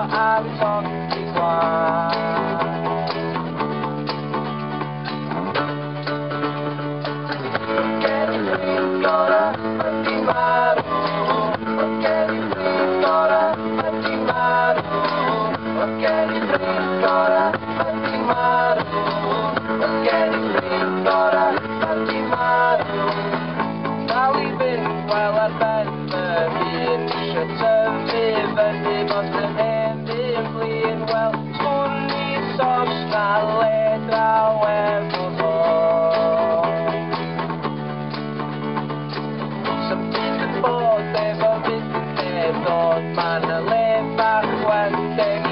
I'm talking wine. Che di ffrind ora a di marw, che di ffrind ora a di marw, che di ffrind ora a di marw, che di ffrind ora a di marw. Dal I fynd wel ar ben fy hun, isio tyfu fyny bod yn hen un flin. Wel, swn I sos na le draw efo fo. Some byd yn bod efo mynd yn lle dod, ma'n y le bach gwendeg.